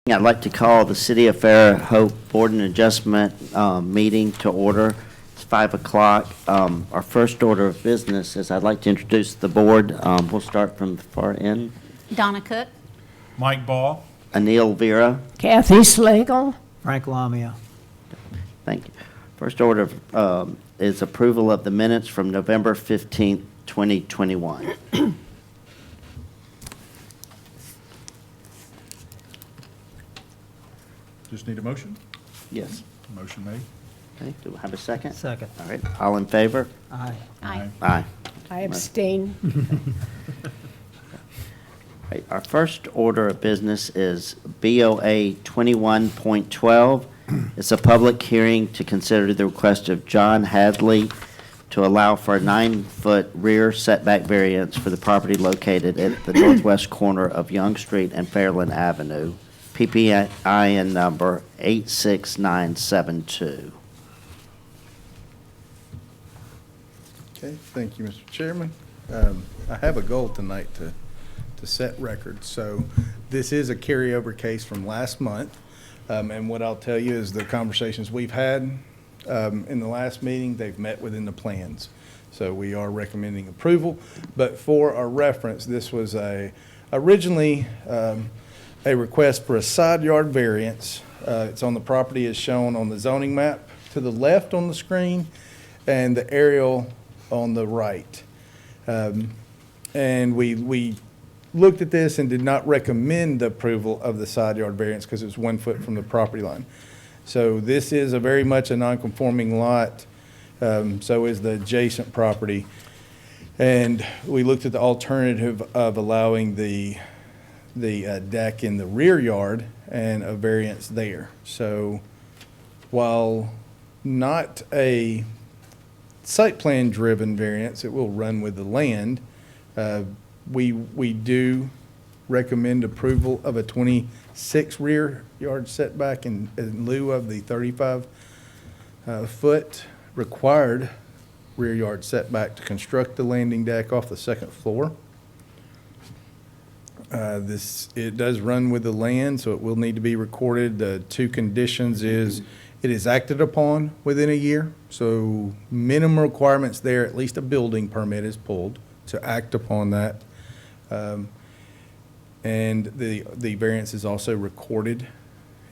I'd like to call the City of Fairhope Board and Adjustment meeting to order. It's 5 o'clock. Our first order of business is I'd like to introduce the board. We'll start from the far end. Donna Cook. Mike Ball. Anil Vera. Kathy Slagle. Frank Lamia. Thank you. First order is approval of the minutes from November 15th, 2021. Just need a motion. Yes. Motion made. Okay, do we have a second? Second. All right, all in favor? Aye. Aye. Aye. I abstain. Right, our first order of business is BOA 21.12. It's a public hearing to consider the request of John Hadley to allow for a 9-foot rear setback variance for the property located at the northwest corner of Young Street and Fairland Avenue, PPIN number 86972. Okay, thank you, Mr. Chairman. I have a goal tonight to set records. So this is a carryover case from last month. And what I'll tell you is the conversations we've had in the last meeting, they've met within the plans. So we are recommending approval. But for our reference, this was originally a request for a side yard variance. It's on the property as shown on the zoning map to the left on the screen and the aerial on the right. And we looked at this and did not recommend the approval of the side yard variance because it was 1 foot from the property line. So this is a very much a non-conforming lot. So is the adjacent property. And we looked at the alternative of allowing the deck in the rear yard and a variance there. So while not a site plan driven variance, it will run with the land. We do recommend approval of a 26 rear yard setback in lieu of the 35 foot required rear yard setback to construct the landing deck off the second floor. It does run with the land, so it will need to be recorded. The two conditions is it is acted upon within a year. So minimum requirements there, at least a building permit is pulled to act upon that. And the variance is also recorded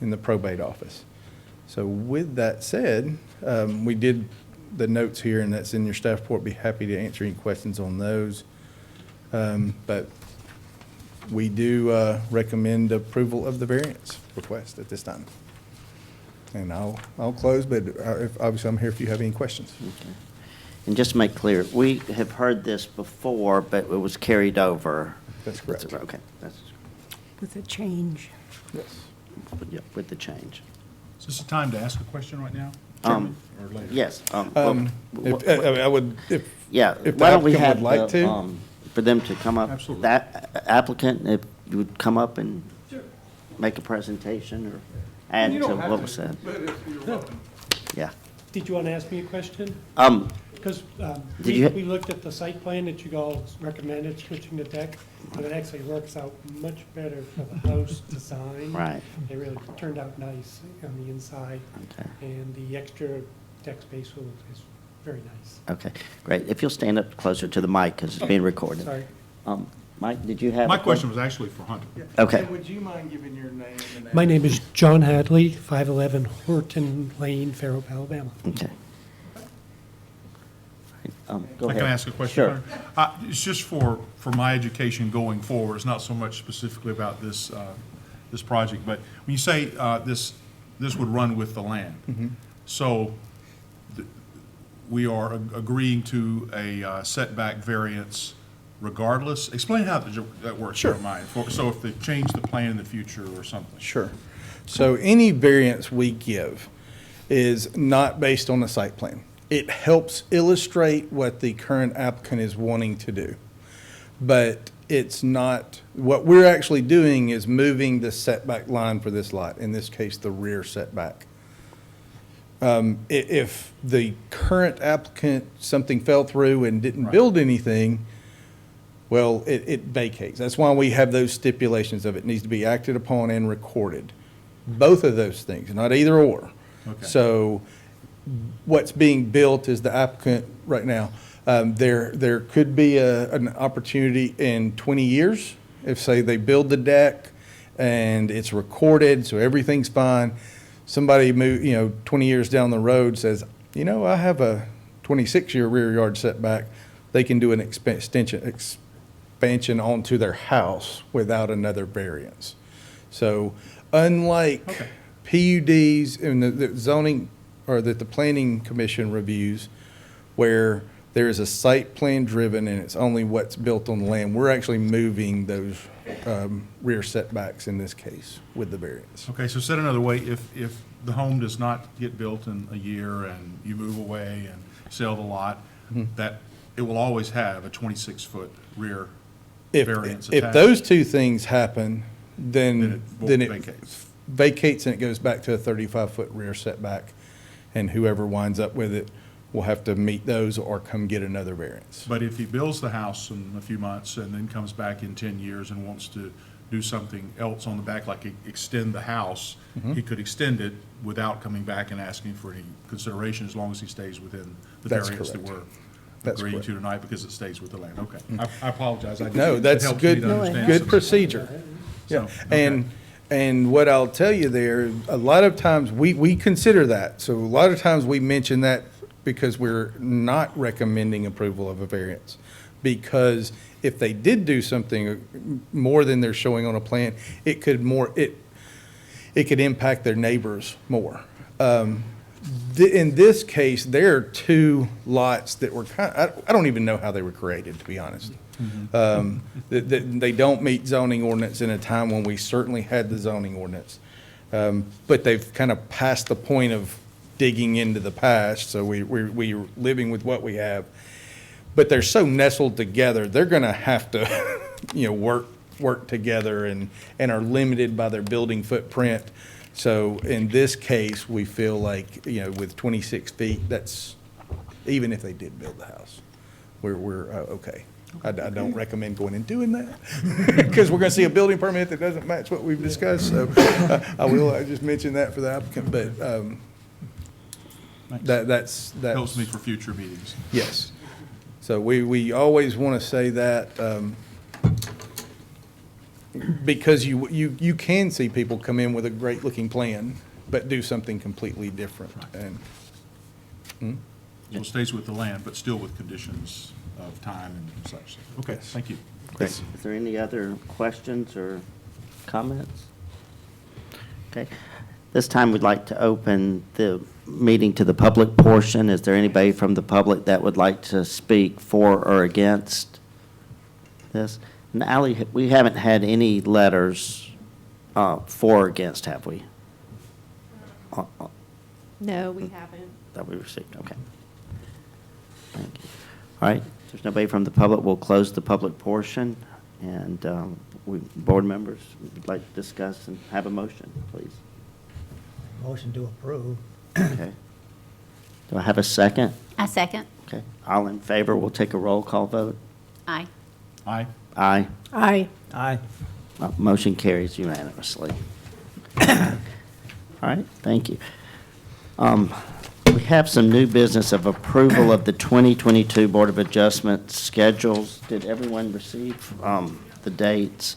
in the probate office. So with that said, we did the notes here, and that's in your staff report. Be happy to answer any questions on those. But we do recommend approval of the variance request at this time. And I'll close, but obviously I'm here if you have any questions. Okay. And just to make clear, we have heard this before, but it was carried over. That's correct. Okay, that's, With a change. Yes. yeah, with the change. Is this a time to ask a question right now? Or later? Yes. I would, Yeah, if the why don't we applicant have would like to. For them to come up. Absolutely. That applicant, if you would come up and make a presentation or add to what was said. Yeah. Did you want to ask me a question? Because Did you- we looked at the site plan that you all recommended, switching the deck, and it actually works out much better for the house design. Right. It really turned out nice on the inside, Okay. and the extra deck space is very nice. Okay, great. If you'll stand up closer to the mic because it's being recorded. Sorry. Mike, did you have? My a question was actually for Hunter. Okay. Would you mind giving your name and My name is John Hadley, 511 Horton Lane, Fairhope, Alabama. Okay. Go I ahead. can ask a question? Sure. Hunter? It's just for my education going forward. It's not so much specifically about this, this project, but when you say this would run with the land, so we are agreeing to a setback variance regardless? Explain how that works in your mind. So if they change the plan in the future or something. Sure. So any variance we give is not based on the site plan. It helps illustrate what the current applicant is wanting to do. But it's not, what we're actually doing is moving the setback line for this lot, in this case, the rear setback. If the current applicant, something fell through and didn't build anything, well, it vacates. That's why we have those stipulations of it needs to be acted upon and recorded. both of those things, not either or. Okay. So what's being built is the applicant right now. There could be an opportunity in 20 years, if, say, they build the deck and it's recorded, so everything's fine. Somebody 20 years down the road says, I have a 26-year rear yard setback. They can do an expansion onto their house without another variance. So unlike Okay. PUDs and the zoning, or that the planning commission reviews, where there is a site plan driven and it's only what's built on the land, we're actually moving those rear setbacks in this case with the variance. Okay, so said another way, if the home does not get built in a year and you move away and sell the lot, that it will always have a 26-foot rear variance If attached? those two things happen, then it vacates. vacates and it goes back to a 35-foot rear setback, and whoever winds up with it will have to meet those or come get another variance. But if he builds the house in a few months and then comes back in 10 years and wants to do something else on the back, like extend the house, he could extend it without coming back and asking for any consideration, as long as he stays within the That's variance that correct. we're That's agreeing correct. to tonight, because it stays with the land. Okay. I apologize. No, It that's helps me good, to understand good some- procedure. So, Yeah, okay. and what I'll tell you there, a lot of times, we consider that. So a lot of times we mention that because we're not recommending approval of a variance. Because if they did do something more than they're showing on a plan, it could impact their neighbors more. In this case, there are two lots that were I don't even know how they were created, to be honest. They don't meet zoning ordinance in a time when we certainly had the zoning ordinance. But they've kind of passed the point of digging into the past, so we're living with what we have. But they're so nestled together, they're gonna have to, work together and are limited by their building footprint. So in this case, we feel like, with 26 feet, that's, even if they did build the house, we're okay. I don't recommend going and doing that, because we're gonna see a building permit that doesn't match what we've discussed, so I just mention that for the applicant, but Thanks. that's. Helps me for future meetings. Yes. So we always want to say that, because you can see people come in with a great-looking plan, but do something completely different, and. So it stays with the land, but still with conditions of time and such. Okay, thank you. Great. Is there any other questions or comments? Okay. This time, we'd like to open the meeting to the public portion. Is there anybody from the public that would like to speak for or against this? And Ally, we haven't had any letters for or against, have we? No, we haven't. That we received, okay. Thank you. All right, if there's nobody from the public, we'll close the public portion, and board members would like to discuss and have a motion, please. Motion to approve. Okay. Do I have a second? A second. Okay, all in favor, we'll take a roll call vote. Aye. Aye. Aye. Aye. Aye. Motion carries unanimously. All right, thank you. We have some new business of approval of the 2022 Board of Adjustment schedules. Did everyone receive the dates?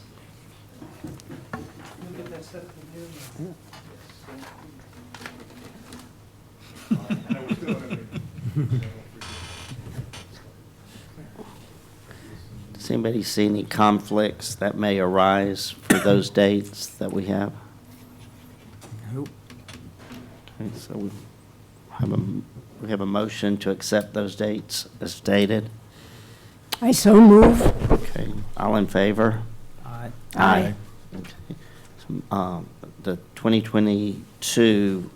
Does anybody see any conflicts that may arise for those dates that we have? Nope. Okay, so we have a motion to accept those dates as stated. I so move. Okay, all in favor? Aye. Aye. Okay. So, the 2022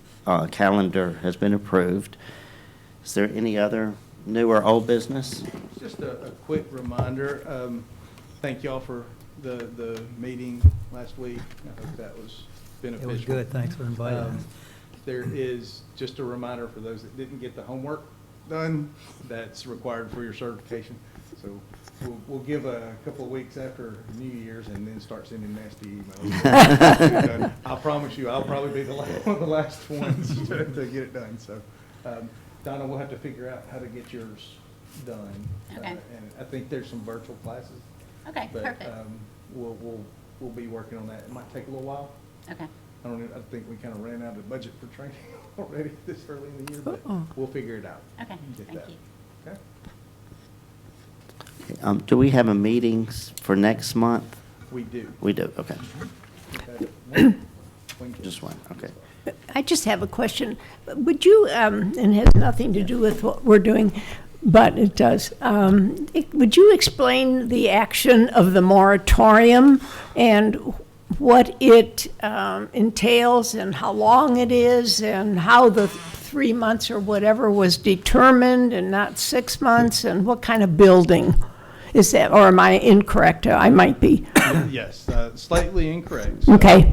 calendar has been approved. Is there any other new or old business? Just a quick reminder, thank y'all for the meeting last week. I hope that was It beneficial. was good. Thanks for inviting us. There is just a reminder for those that didn't get the homework done, that's required for your certification. So We'll give a couple of weeks after New Year's and then start sending nasty emails. I promise you, I'll probably be one of the last ones to get it done, so. Donna, we'll have to figure out how to get yours done. Okay. And I think there's some virtual classes. Okay, But, perfect. we'll be working on that. It might take a little while. Okay, I think we kind of ran out of budget for training already this early in the year, but we'll figure it out. okay, Get thank that. you. Okay? Do we have a meetings for next month? We do. We do, okay. Just one, okay. I just have a question. Would you, and it has nothing to do with what we're doing, but it does. Would you explain the action of the moratorium and what it entails and how long it is and how the 3 months or whatever was determined and not 6 months, and what kind of building is that? Or am I incorrect? I might be. Yes, slightly incorrect. So, Okay.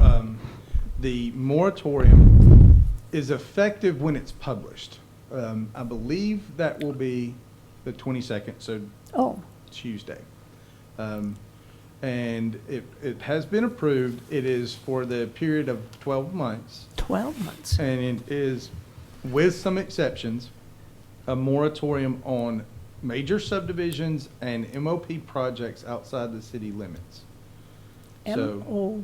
The moratorium is effective when it's published. I believe that will be the 22nd, so Oh, Tuesday. And it has been approved. It is for the period of 12 months. 12 months. And it is, with some exceptions, a moratorium on major subdivisions and MOP projects outside the city limits. So, M-O,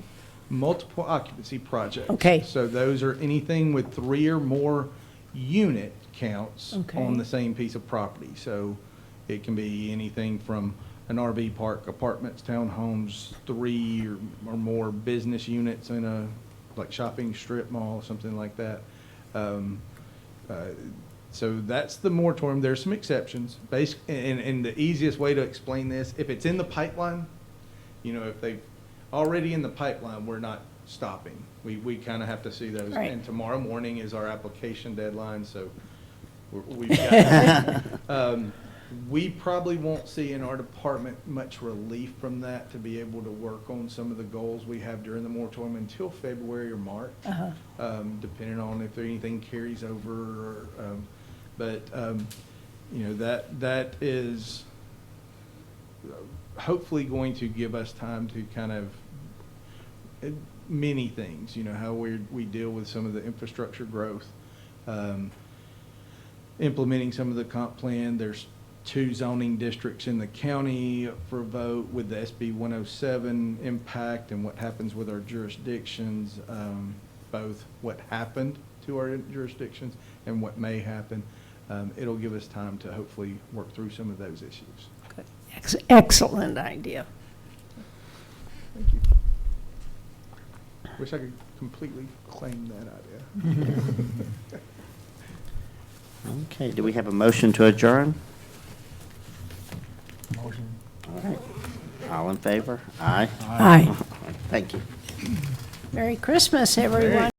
multiple occupancy projects. Okay. So those are anything with 3 or more unit counts Okay. on the same piece of property. So it can be anything from an RV park, apartments, townhomes, 3 or more business units in a, like shopping strip mall, something like that. So that's the moratorium. There's some exceptions. And the easiest way to explain this, if it's in the pipeline, if they've already in the pipeline, we're not stopping. We kind of have to see those. Right. And tomorrow morning is our application deadline, so we've got, we probably won't see in our department much relief from that to be able to work on some of the goals we have during the moratorium until February or March, depending on if anything carries over. That is hopefully going to give us time to kind of many things, how we deal with some of the infrastructure growth, implementing some of the comp plan. There's 2 zoning districts in the county for vote with the SB 107 impact and what happens with our jurisdictions, both what happened to our jurisdictions and what may happen. It'll give us time to hopefully work through some of those issues. excellent idea. Thank you. Wish I could completely claim that idea. Okay, do we have a motion to adjourn? Motion. All right. All in favor? Aye. Aye. Thank you. Merry Christmas, everyone.